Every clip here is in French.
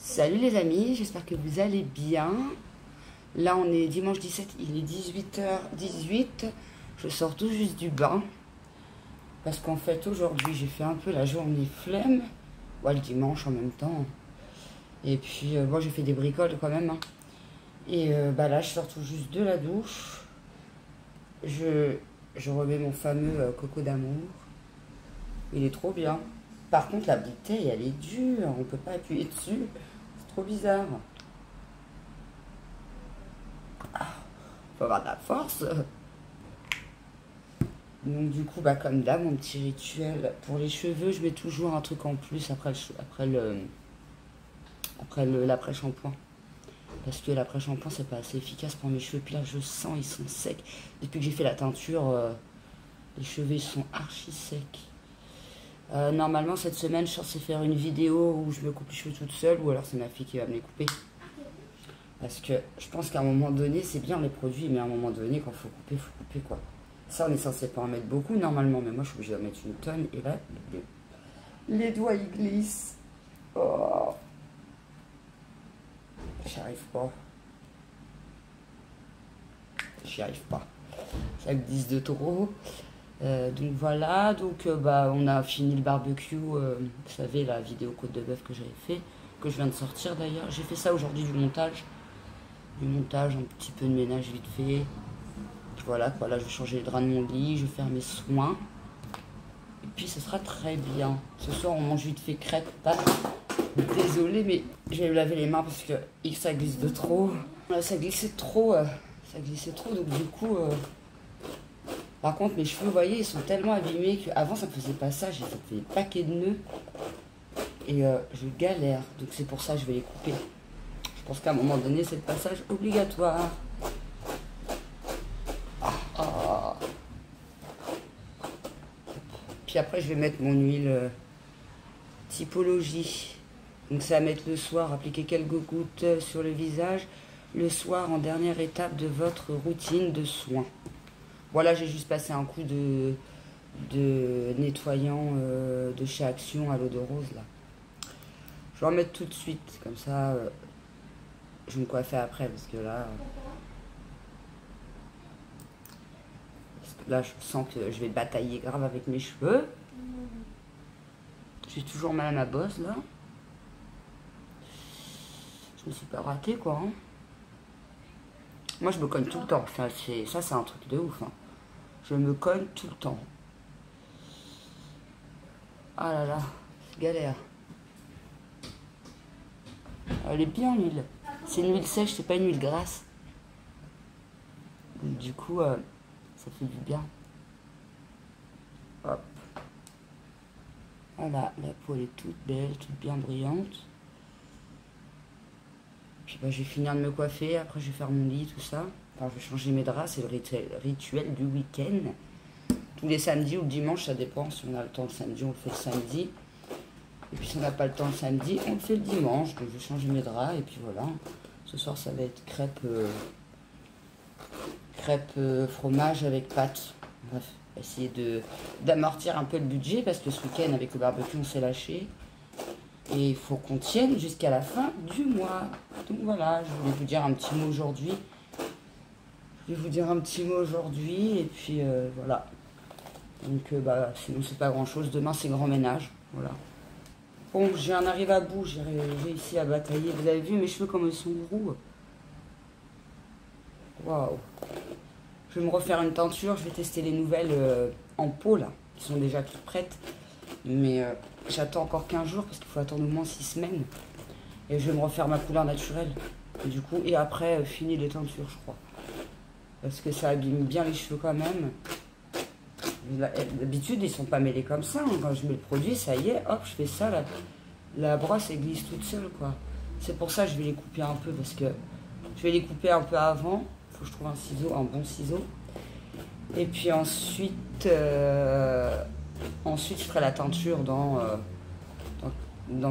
Salut les amis, j'espère que vous allez bien. Là on est dimanche 17, il est 18h18. Je sors tout juste du bain. Parce qu'en fait aujourd'hui j'ai fait un peu la journée flemme. Ouais, le dimanche en même temps. Et puis bon, j'ai fait des bricoles quand même. Et là je sors tout juste de la douche. Je remets mon fameux coco d'amour. Il est trop bien. Par contre la bouteille elle est dure, on peut pas appuyer dessus. C'est trop bizarre. Faut avoir de la force. Donc du coup, comme d'hab, mon petit rituel pour les cheveux, je mets toujours un truc en plus après l'après-shampoing. Parce que l'après-shampoing, c'est pas assez efficace pour mes cheveux. Puis là, je sens, ils sont secs. Depuis que j'ai fait la teinture, les cheveux ils sont archi secs. Normalement, cette semaine, je suis censée faire une vidéo où je me coupe les cheveux toute seule, ou alors c'est ma fille qui va me les couper. Parce que je pense qu'à un moment donné, c'est bien les produits, mais à un moment donné, quand il faut couper quoi. Ça, on est censé pas en mettre beaucoup normalement, mais moi je suis obligée d'en mettre une tonne. Et là, les doigts ils glissent. Oh. J'y arrive pas. J'y arrive pas. Ça glisse de trop. Donc voilà, on a fini le barbecue. Vous savez, la vidéo côte de bœuf que j'avais fait, que je viens de sortir d'ailleurs. J'ai fait ça aujourd'hui, du montage, un petit peu de ménage vite fait. Voilà, là je vais changer les draps de mon lit, je vais faire mes soins. Et puis ce sera très bien. Ce soir on mange vite fait crêpes, pâtes. Désolée mais je vais me laver les mains parce que ça glisse de trop. Ça glissait trop, donc du coup... Par contre mes cheveux, vous voyez, ils sont tellement abîmés qu'avant ça me faisait pas ça. J'ai fait des paquets de nœuds. Et je galère. Donc c'est pour ça que je vais les couper. Je pense qu'à un moment donné c'est le passage obligatoire. Puis après je vais mettre mon huile typologie. Donc ça va mettre le soir, appliquer quelques gouttes sur le visage. Le soir en dernière étape de votre routine de soins. Voilà, j'ai juste passé un coup de nettoyant de chez Action à l'eau de rose là. Je vais en mettre tout de suite, comme ça je vais me coiffer après parce que là... Là, je sens que je vais batailler grave avec mes cheveux. J'ai toujours mal à ma bosse, là. Je me suis pas ratée, quoi. Moi, je me cogne tout le temps. Ça, c'est un truc de ouf. Je me cogne tout le temps. Ah là là, c'est galère. Elle est bien, l'huile. C'est une huile sèche, c'est pas une huile grasse. Donc, du coup... ça fait du bien. Hop. Voilà, la peau elle est toute belle, toute bien brillante. Puis je vais finir de me coiffer, après je vais faire mon lit, tout ça. Enfin, je vais changer mes draps, c'est le rituel du week-end. Tous les samedis ou le dimanche, ça dépend. Si on a le temps le samedi, on le fait le samedi. Et puis si on n'a pas le temps le samedi, on le fait le dimanche. Donc je vais changer mes draps et puis voilà. Ce soir ça va être crêpes fromage avec pâtes. Bref, essayer d'amortir un peu le budget parce que ce week-end avec le barbecue on s'est lâché. Et il faut qu'on tienne jusqu'à la fin du mois. Donc voilà, je voulais vous dire un petit mot aujourd'hui. Et puis voilà. Donc sinon c'est pas grand chose. Demain c'est grand ménage. Voilà. Bon, j'en arrive à bout. J'ai réussi à batailler. Vous avez vu mes cheveux comme ils sont roux. Waouh. Je vais me refaire une teinture. Je vais tester les nouvelles en pot là, qui sont déjà toutes prêtes. Mais j'attends encore 15 jours parce qu'il faut attendre au moins 6 semaines. Et je vais me refaire ma couleur naturelle. Et du coup, et après, fini les teintures, je crois. Parce que ça abîme bien les cheveux quand même. D'habitude, ils sont pas mêlés comme ça. Quand je mets le produit, ça y est, hop, je fais ça. La brosse, elle glisse toute seule, quoi. C'est pour ça que je vais les couper un peu. Parce que je vais les couper un peu avant. Il faut que je trouve un bon ciseau. Et puis ensuite, je ferai la teinture dans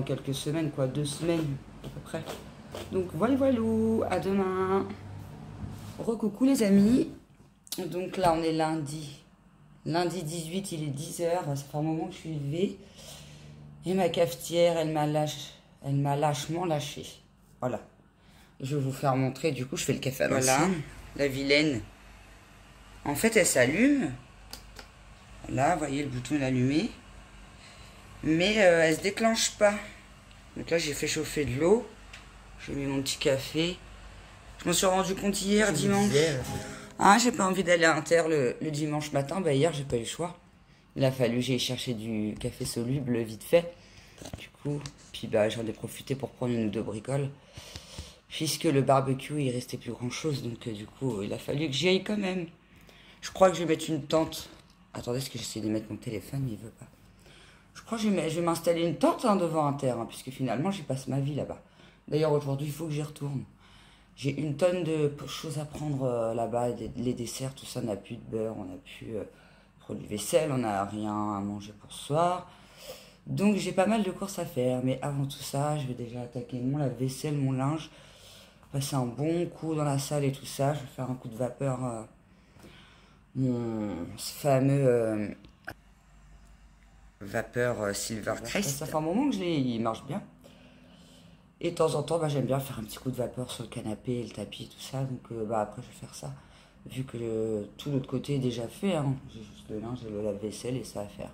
quelques semaines, quoi. 2 semaines, à peu près. Donc, voilà, à demain. Recoucou les amis. Donc là, on est lundi. Lundi 18, il est 10h. Ça fait un moment que je suis levée. Et ma cafetière, elle Elle m'a lâchement lâché. Voilà. Je vais vous faire montrer. Du coup, je fais le café à l'ancienne. Voilà, la vilaine. En fait, elle s'allume. Là, vous voyez, le bouton est allumé. Mais elle se déclenche pas. Donc là, j'ai fait chauffer de l'eau. J'ai mis mon petit café. Je m'en suis rendu compte hier, dimanche. Ah, j'ai pas envie d'aller à Inter le dimanche matin. Bah, hier, j'ai pas eu le choix. Il a fallu, j'ai cherché du café soluble vite fait. Du coup, puis bah, j'en ai profité pour prendre une ou deux bricoles. Puisque le barbecue, il restait plus grand chose. Donc, du coup, il a fallu que j'y aille quand même. Je crois que je vais mettre une tente. Attendez, est-ce que j'essaie de mettre mon téléphone, mais il veut pas. Je crois que je vais m'installer une tente devant Inter, puisque finalement, j'y passe ma vie là-bas. D'ailleurs, aujourd'hui, il faut que j'y retourne. J'ai une tonne de choses à prendre là-bas, les desserts, tout ça. On n'a plus de beurre, on n'a plus produit vaisselle, on n'a rien à manger pour ce soir. Donc, j'ai pas mal de courses à faire. Mais avant tout ça, je vais déjà attaquer mon lave-vaisselle, mon linge. Passer un bon coup dans la salle et tout ça. Je vais faire un coup de vapeur. Mon fameux vapeur Silvercrest. Ça fait un moment que il marche bien. Et de temps en temps, bah, j'aime bien faire un petit coup de vapeur sur le canapé, le tapis, tout ça. Donc bah, après, je vais faire ça. Vu que tout l'autre côté est déjà fait. Hein. J'ai juste le linge et le lave-vaisselle et ça à faire.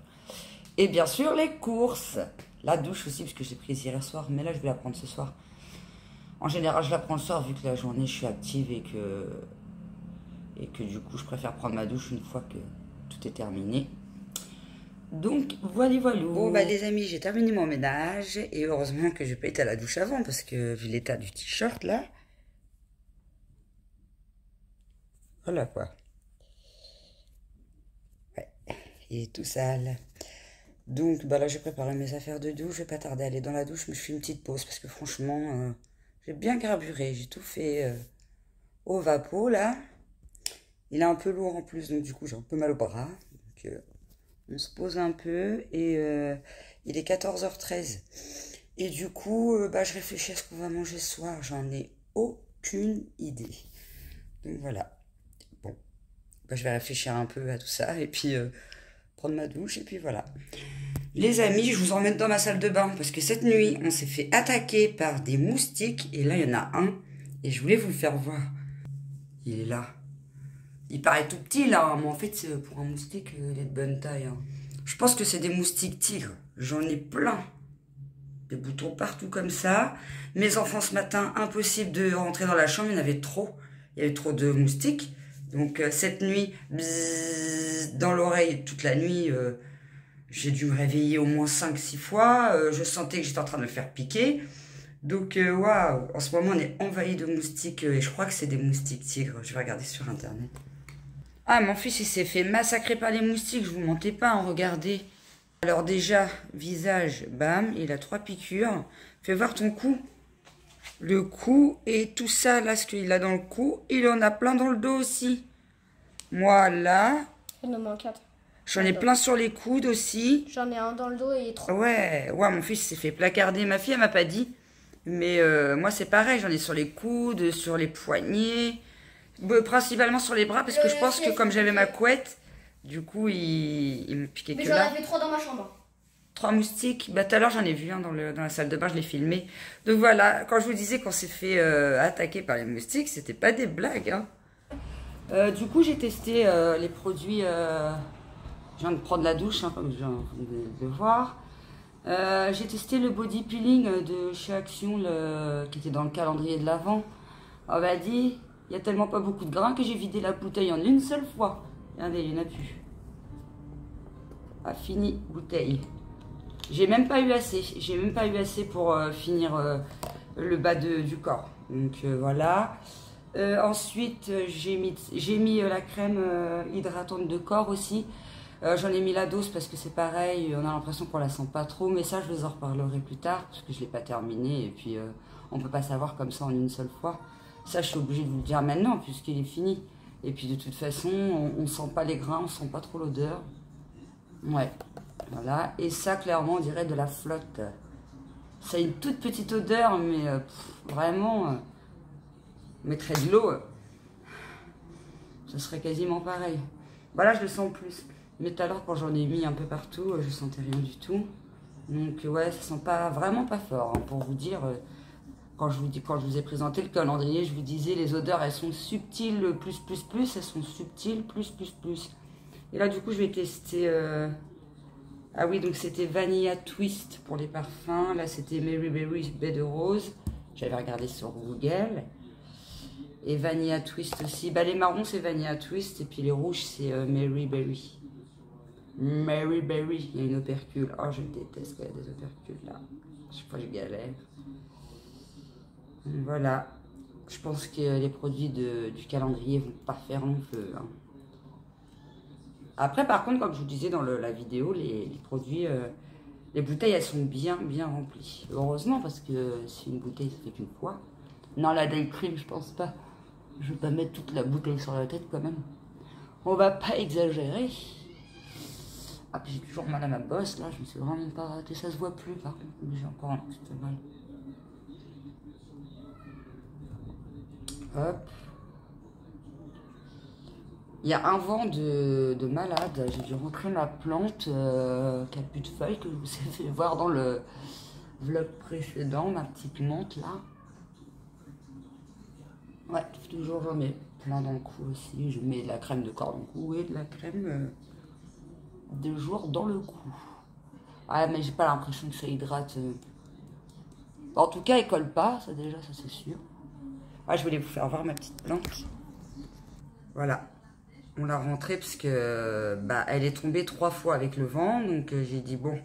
Et bien sûr, les courses. La douche aussi, parce que j'ai prise hier soir. Mais là, je vais la prendre ce soir. En général, je la prends le soir, vu que la journée, je suis active et que du coup, je préfère prendre ma douche une fois que tout est terminé. Donc, voilà. Bon, bah, les amis, j'ai terminé mon ménage. Et heureusement que je peux être à la douche avant, parce que vu l'état du t-shirt, là. Voilà, quoi. Ouais, il est tout sale. Donc, bah là, j'ai préparé mes affaires de douche. Je vais pas tarder à aller dans la douche, mais je fais une petite pause, parce que franchement, j'ai bien carburé. J'ai tout fait au vapeau, là. Il est un peu lourd en plus, donc du coup, j'ai un peu mal au bras. Donc, on se pose un peu et il est 14h13. Et du coup, bah, je réfléchis à ce qu'on va manger ce soir. J'en ai aucune idée. Donc voilà. Bon, bah, je vais réfléchir un peu à tout ça et puis prendre ma douche et puis voilà. Les amis, je vous emmène dans ma salle de bain parce que cette nuit, on s'est fait attaquer par des moustiques. Et là, il y en a un. Et je voulais vous le faire voir. Il est là. Il paraît tout petit là, hein, mais en fait, pour un moustique, il est de bonne taille. Hein. Je pense que c'est des moustiques tigres. J'en ai plein. Des boutons partout comme ça. Mes enfants ce matin, impossible de rentrer dans la chambre, il y en avait trop. Il y avait trop de moustiques. Donc cette nuit, bzzz, dans l'oreille toute la nuit, j'ai dû me réveiller au moins 5-6 fois. Je sentais que j'étais en train de me faire piquer. Donc waouh, en ce moment on est envahi de moustiques et je crois que c'est des moustiques tigres. Je vais regarder sur internet. Ah, mon fils, il s'est fait massacrer par les moustiques, je vous mentais pas, hein, regardez. Alors déjà, visage, bam, il a 3 piqûres. Fais voir ton cou. Le cou et tout ça, là, ce qu'il a dans le cou, il en a plein dans le dos aussi. Moi, là. Il en a 4. J'en ai plein sur les coudes aussi. J'en ai un dans le dos et 3. Ouais, mon fils s'est fait placarder. Ma fille, elle m'a pas dit. Mais moi, c'est pareil, j'en ai sur les coudes, sur les poignets. Principalement sur les bras parce que je pense que comme j'avais ma couette, du coup il me piquait que là. Mais j'en avais 3 dans ma chambre. 3 moustiques. Bah tout à l'heure j'en ai vu un dans la salle de bain, je l'ai filmé. Donc voilà, quand je vous disais qu'on s'est fait attaquer par les moustiques, c'était pas des blagues. Hein. Du coup j'ai testé les produits. Je viens de prendre la douche, hein, comme je viens de voir. J'ai testé le body peeling de chez Action qui était dans le calendrier de l'Avent. On m'a dit. Il n'y a tellement pas beaucoup de grains que j'ai vidé la bouteille en une seule fois. Regardez, il n'y en a plus. Ah, fini, bouteille. J'ai même pas eu assez. J'ai même pas eu assez pour finir le bas du corps. Donc voilà. Ensuite, j'ai mis la crème hydratante de corps aussi. J'en ai mis la dose parce que c'est pareil. On a l'impression qu'on la sent pas trop. Mais ça, je vous en reparlerai plus tard. Parce que je ne l'ai pas terminé. Et puis, on ne peut pas savoir comme ça en une seule fois. Ça, je suis obligée de vous le dire maintenant, puisqu'il est fini. Et puis, de toute façon, on ne sent pas les grains, on ne sent pas trop l'odeur. Ouais, voilà. Et ça, clairement, on dirait de la flotte. Ça a une toute petite odeur, mais vraiment, on mettrait de l'eau. Ça serait quasiment pareil. Voilà, je le sens plus. Mais tout à l'heure, quand j'en ai mis un peu partout, je sentais rien du tout. Donc ouais, ça sent pas vraiment pas fort, hein, pour vous dire. Quand je vous ai présenté le calendrier, je vous disais les odeurs, elles sont subtiles, plus, elles sont subtiles, plus. Et là, du coup, je vais tester... Ah oui, donc c'était Vanilla Twist pour les parfums. Là, c'était Mary Berry Baie de Rose. J'avais regardé sur Google. Et Vanilla Twist aussi. Bah, les marrons, c'est Vanilla Twist. Et puis les rouges, c'est Mary Berry. Mary Berry. Il y a une opercule. Oh, je déteste quand il y a des opercules là. Je sais pas, je galère. Voilà, je pense que les produits du calendrier vont pas faire long feu. Hein. Après, par contre, comme je vous disais dans la vidéo, les produits, les bouteilles, elles sont bien remplies. Heureusement, parce que si une bouteille, ça fait qu'une fois. Non, la day cream, je pense pas. Je vais pas mettre toute la bouteille sur la tête quand même. On va pas exagérer. Ah, puis j'ai toujours mal à ma bosse, là, je me suis vraiment pas ratée. Ça se voit plus, par contre, mais j'ai encore un petit peu mal. Hop. Il y a un vent de malade. J'ai dû rentrer ma plante qui a plus de feuilles, que je vous ai fait voir dans le vlog précédent, ma petite menthe là. Ouais, toujours j'en mets plein dans le cou aussi. Je mets de la crème de corps dans le cou et de la crème de jour dans le cou. Ah, mais j'ai pas l'impression que ça hydrate. En tout cas, elle colle pas, ça déjà, ça c'est sûr. Ah, je voulais vous faire voir ma petite plante. Voilà. On l'a rentrée parce que bah, elle est tombée 3 fois avec le vent. Donc j'ai dit bon,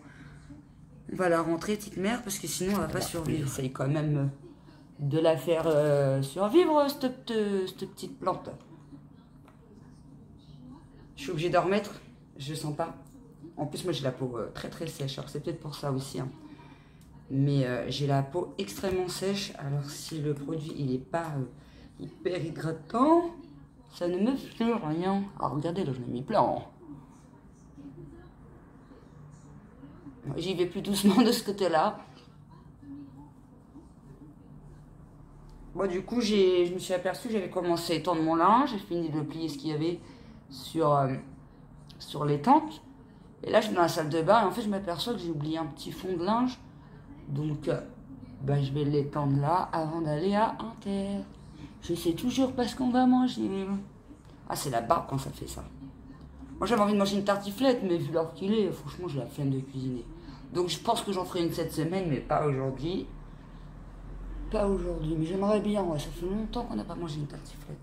on va la rentrer petite mère parce que sinon elle va pas survivre. J'essaye quand même de la faire survivre cette petite plante. Je suis obligée de remettre. Je sens pas. En plus moi j'ai la peau très sèche. Alors c'est peut-être pour ça aussi. Hein. Mais j'ai la peau extrêmement sèche. Alors si le produit il est pas hyper hydratant, ça ne me fait rien. Alors regardez là, je l'ai mis plein. J'y vais plus doucement de ce côté-là. Bon, du coup, je me suis aperçue, j'avais commencé à étendre mon linge. J'ai fini de plier ce qu'il y avait sur les tentes. Et là, je suis dans la salle de bain et en fait, je m'aperçois que j'ai oublié un petit fond de linge. Donc, bah, je vais l'étendre là avant d'aller à Inter. Je sais toujours pas ce qu'on va manger. Ah, c'est la barbe quand ça fait ça. Moi, j'avais envie de manger une tartiflette, mais vu l'heure qu'il est, franchement, j'ai la flemme de cuisiner. Donc, je pense que j'en ferai une cette semaine, mais pas aujourd'hui. Pas aujourd'hui, mais j'aimerais bien. Ouais, ça fait longtemps qu'on n'a pas mangé une tartiflette.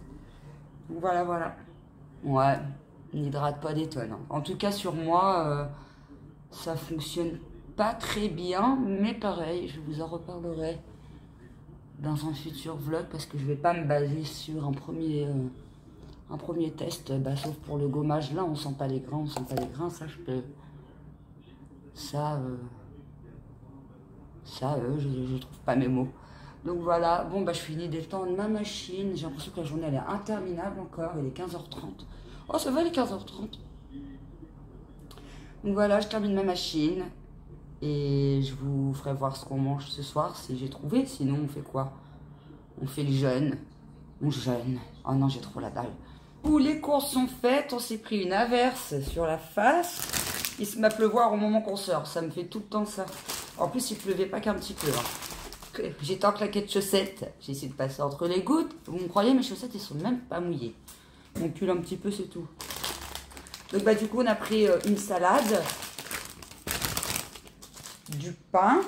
Donc, voilà. Ouais, n'hydrate pas des tonnes. Hein. En tout cas, sur moi, ça fonctionne pas très bien, mais pareil, je vous en reparlerai dans un futur vlog parce que je vais pas me baser sur un premier test, bah, sauf pour le gommage. Là, on sent pas les grains, ça je peux. Ça, je trouve pas mes mots. Donc voilà, bon bah je finis d'étendre ma machine. J'ai l'impression que la journée elle est interminable encore, il est 15h30. Oh ça va, il est 15h30. Donc voilà, je termine ma machine. Et je vous ferai voir ce qu'on mange ce soir, si j'ai trouvé. Sinon, on fait quoi? On fait le jeûne. On jeûne. Oh non, j'ai trop la dalle. Où les courses sont faites, on s'est pris une averse sur la face. Il se met à pleuvoir au moment qu'on sort. Ça me fait tout le temps ça. En plus, il pleuvait pas qu'un petit peu. Hein. J'étais en claquette chaussettes. J'ai essayé de passer entre les gouttes. Vous me croyez, mes chaussettes, elles sont même pas mouillées. On pull un petit peu, c'est tout. Donc, bah, du coup, on a pris une salade. Du pain.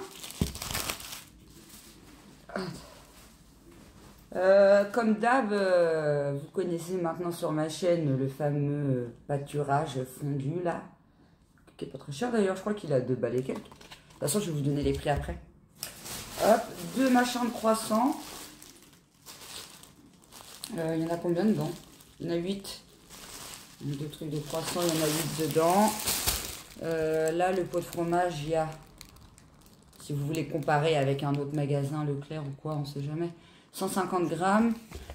Comme d'hab, vous connaissez maintenant sur ma chaîne le fameux pâturage fondu là, qui est pas très cher d'ailleurs, je crois qu'il a 2 balles et quelques. De toute façon, je vais vous donner les prix après. Hop, 2 machins de croissant. Il y en a combien dedans? Il y en a 8. 2 trucs de croissant, il y en a 8 dedans. Là, le pot de fromage, il y a, si vous voulez comparer avec un autre magasin, Leclerc ou quoi, on ne sait jamais, 150 grammes.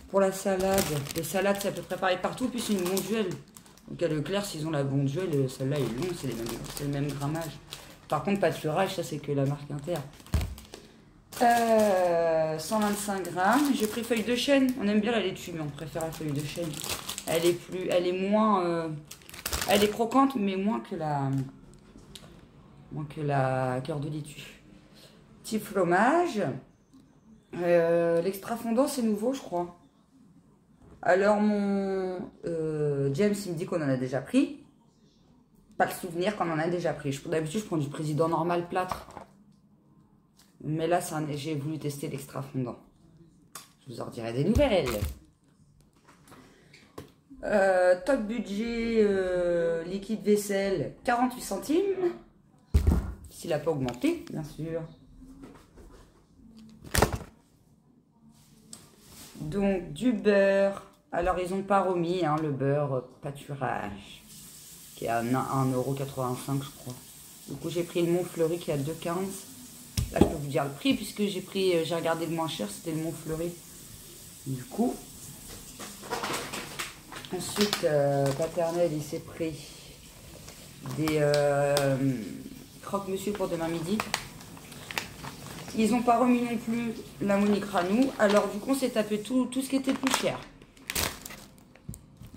Pour la salade, les salades, c'est à peu près pareil partout, puis c'est une bonduelle. Donc à Leclerc, s'ils ont la bonduelle, celle-là est longue, c'est le même grammage. Par contre, pâturage, ça c'est que la marque Inter. 125 grammes. J'ai pris feuille de chêne. On aime bien la laitue, mais on préfère la feuille de chêne. Elle est moins... elle est croquante, mais moins que moins que la cœur de laitue. Petit fromage. L'extra fondant, c'est nouveau, je crois. Alors, mon James, il me dit qu'on en a déjà pris. Pas le souvenir qu'on en a déjà pris. D'habitude, je prends du président normal plâtre. Mais là, j'ai voulu tester l'extra fondant. Je vous en dirai des nouvelles. Top budget liquide vaisselle, 48 centimes. S'il n'a pas augmenté, bien sûr. Donc, du beurre. Alors, ils n'ont pas remis hein, le beurre pâturage, qui est à 1,85 €, je crois. Du coup, j'ai pris le Montfleury qui est à 2,15 €. Là, je peux vous dire le prix, puisque j'ai regardé le moins cher, c'était le Montfleury. Du coup, ensuite, Paternel, il s'est pris des croque-monsieur pour demain midi. Ils n'ont pas remis non plus la Monique Ranou. Alors, du coup, on s'est tapé tout ce qui était plus cher.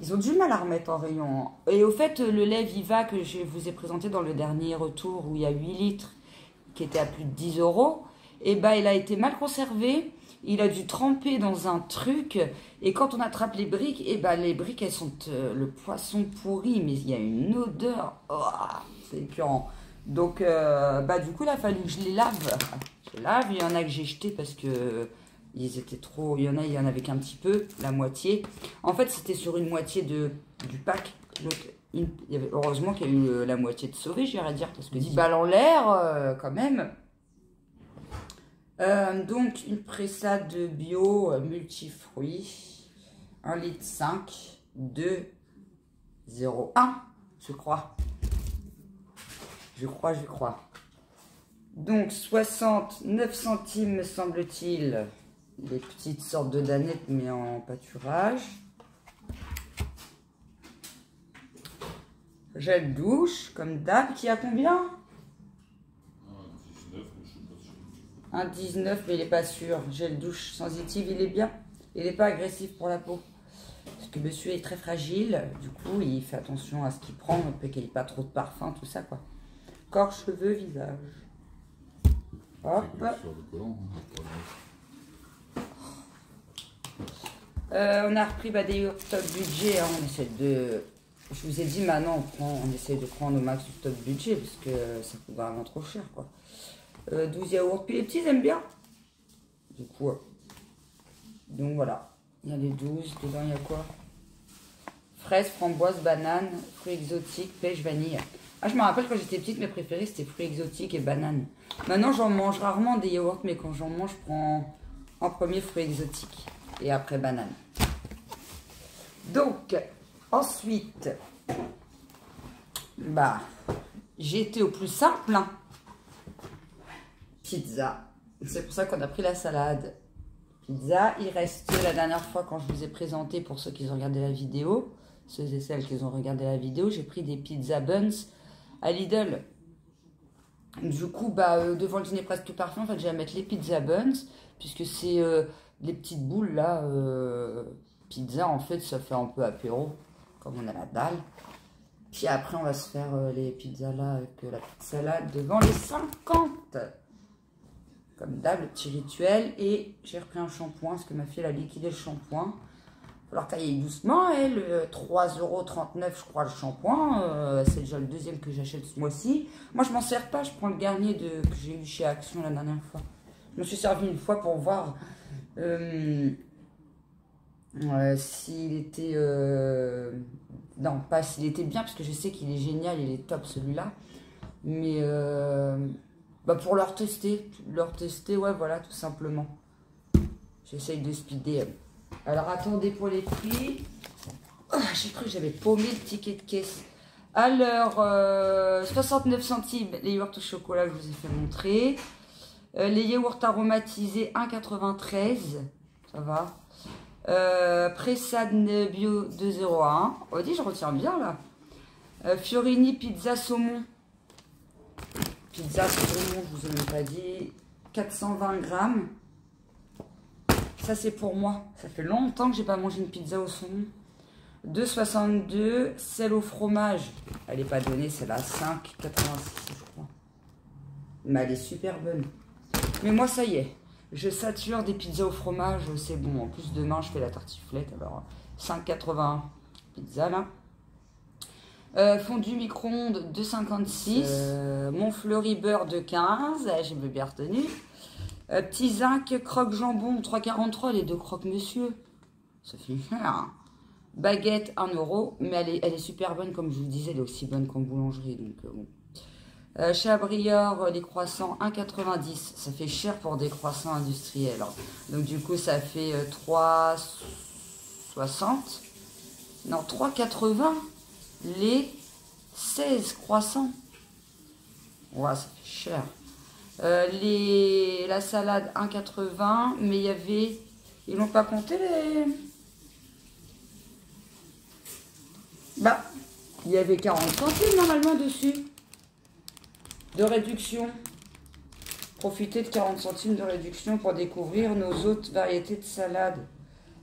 Ils ont du mal à remettre en rayon. Et au fait, le lait Viva que je vous ai présenté dans le dernier retour, où il y a 8 litres, qui était à plus de 10 €, et ben, il a été mal conservé. Il a dû tremper dans un truc. Et quand on attrape les briques, et ben, les briques, elles sont le poisson pourri. Mais il y a une odeur. Oh, c'est écœurant. Donc, du coup, il a fallu que je les lave. Je les lave. Il y en a que j'ai jeté parce que ils étaient trop... Il y en avait qu'un petit peu, la moitié. En fait, c'était sur une moitié du pack. Donc, heureusement qu'il y a eu la moitié de sauvée, j'irais dire. Parce que 10 balles en l'air, quand même. Donc, une pressade bio multifruits. 1,5 litre. 2,01, je crois. Je crois. Donc, 69 centimes, me semble-t-il. Des petites sortes de danettes, mais en pâturage. Gel douche, comme d'hab, qui a combien? 1,19, mais il n'est pas sûr. Gel douche sensitive, il est bien. Il n'est pas agressif pour la peau. Parce que monsieur est très fragile. Du coup, il fait attention à ce qu'il prend. Il peut qu'il n'y ait pas trop de parfum, tout ça, quoi. Corps, cheveux, visage. Hop. On a repris des top budget. Hein. On essaie de... Je vous ai dit, maintenant, on essaie de prendre au max du top budget. Parce que ça coûte vraiment trop cher, quoi. 12 yaourts. Puis les petits aiment bien. Du coup, donc voilà. Il y a les 12. Dedans, il y a quoi? Fraises, framboises, bananes, fruits exotiques, pêche, vanille. Ah, je me rappelle quand j'étais petite, mes préférés, c'était fruits exotiques et bananes. Maintenant, j'en mange rarement des yaourts, mais quand j'en mange, je prends en premier fruits exotiques. Et après, bananes. Donc, ensuite, j'ai été au plus simple. Hein. Pizza. C'est pour ça qu'on a pris la salade. Pizza. Il reste la dernière fois quand je vous ai présenté, pour ceux qui ont regardé la vidéo, ceux et celles qui ont regardé la vidéo, j'ai pris des pizza buns à Lidl. Du coup, devant le dîner presque parfait, en fait, je vais mettre les pizza buns, puisque c'est les petites boules là. Pizza, en fait, ça fait un peu apéro, comme on a la dalle. Puis après, on va se faire les pizzas là avec la petite salade devant les 50. Comme d'hab, le petit rituel. Et j'ai repris un shampoing, parce que ma fille elle a liquidé le shampoing. Il va falloir tailler doucement. Elle, 3,39 € je crois le shampoing. C'est déjà le deuxième que j'achète ce mois-ci. Moi, je m'en sers pas. Je prends le Garnier que j'ai eu chez Action la dernière fois. Je me suis servi une fois pour voir s'il était... non, pas s'il était bien, parce que je sais qu'il est génial, il est top celui-là. Mais... pour leur tester, ouais, voilà, tout simplement. J'essaye de speeder. Alors, attendez pour les prix. Oh, j'ai cru que j'avais paumé le ticket de caisse. Alors, 69 centimes, les yaourts au chocolat que je vous ai fait montrer. Les yaourts aromatisés, 1,93. Ça va. Pressade bio 2,01. Oh, dis, je retiens bien, là. Fiorini pizza saumon. Pizza saumon, je vous ai même pas dit. 420 grammes. Ça, c'est pour moi. Ça fait longtemps que j'ai pas mangé une pizza au saumon. 2,62. Celle au fromage. Elle n'est pas donnée, c'est la 5,86, je crois. Mais elle est super bonne. Mais moi, ça y est. Je sature des pizzas au fromage, c'est bon. En plus, demain, je fais la tartiflette. Alors, 5,81 pizza, là. Fondu micro-ondes, 2,56. Montfleury beurre de 15. J'ai bien retenu. Petit zinc croque jambon, 3,43. Les deux croque monsieur. Ça fait cher. Hein. Baguette, 1 €. Mais elle est super bonne, comme je vous disais. Elle est aussi bonne qu'en boulangerie. Donc, bon. Chabrior, les croissants 1,90. Ça fait cher pour des croissants industriels. Hein. Donc du coup ça fait 3,60. Non, 3,80 les 16 croissants. Ouais, ça fait cher. La salade 1,80. Mais il y avait... Ils n'ont pas compté les... Bah, il y avait 40 centimes normalement dessus. De réduction. Profitez de 40 centimes de réduction pour découvrir nos autres variétés de salades.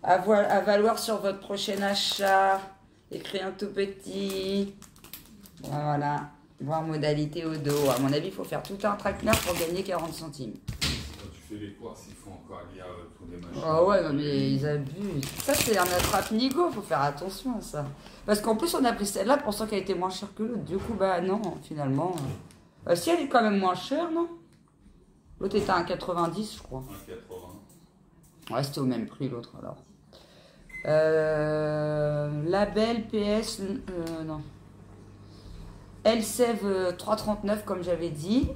À valoir sur votre prochain achat. Écrit un tout petit. Voilà. Voir modalité au dos. À mon avis, il faut faire tout un traquenard pour gagner 40 centimes. Quand tu fais les courses, il faut encore lire tous les machins. Ah ouais, non mais ils abusent. Ça, c'est un attrape-nigo. Il faut faire attention à ça. Parce qu'en plus, on a pris celle-là pensant qu'elle était moins chère que l'autre. Du coup, bah non, finalement... si elle est quand même moins chère, non? L'autre était à 1,90, je crois. 1,80. Ouais, c'était au même prix l'autre alors. Label PS, non. Elsev 3,39 comme j'avais dit.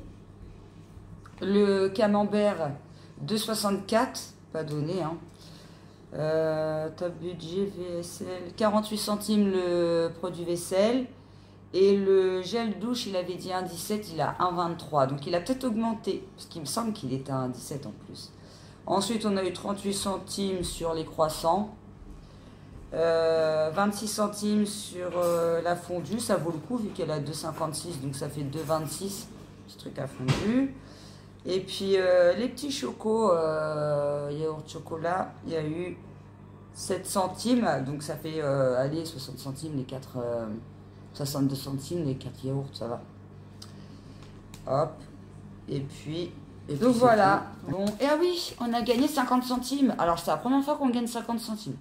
Le camembert 2,64, pas donné. Hein. Top budget VSL, 48 centimes le produit vaisselle. Et le gel douche, il avait dit 1,17, il a 1,23. Donc il a peut-être augmenté, parce qu'il me semble qu'il était à 1,17 en plus. Ensuite, on a eu 38 centimes sur les croissants. 26 centimes sur la fondue, ça vaut le coup vu qu'elle a 2,56, donc ça fait 2,26. Petit truc à fondue. Et puis les petits chocos, yaourt chocolat, il y a eu 7 centimes, donc ça fait allez, 60 centimes les 4... 62 centimes les 4 yaourts, ça va. Hop. Et puis donc voilà. Bon. Et ah oui, on a gagné 50 centimes. Alors c'est la première fois qu'on gagne 50 centimes.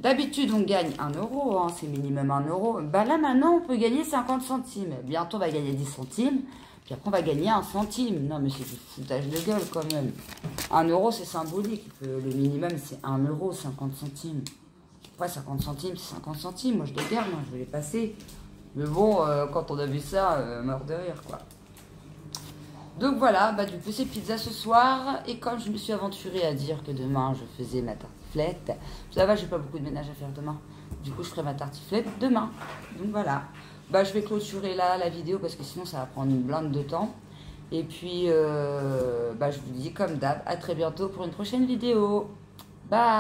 D'habitude on gagne 1 €, hein, c'est minimum 1 €. Bah là maintenant on peut gagner 50 centimes. Bientôt on va gagner 10 centimes. Puis après on va gagner 1 centime. Non mais c'est du foutage de gueule quand même. 1 € c'est symbolique. Le minimum c'est 1 €, 50 centimes. Ouais, 50 centimes, c'est 50 centimes. Moi, je les garde, moi, je vais les passer. Mais bon, quand on a vu ça, mort de rire, quoi. Donc voilà, bah du coup, c'est pizza ce soir. Et comme je me suis aventurée à dire que demain, je faisais ma tartiflette, ça va, j'ai pas beaucoup de ménage à faire demain. Du coup, je ferai ma tartiflette demain. Donc voilà. Bah, je vais clôturer là la vidéo parce que sinon, ça va prendre une blinde de temps. Et puis, bah, je vous dis comme d'hab, à très bientôt pour une prochaine vidéo. Bye!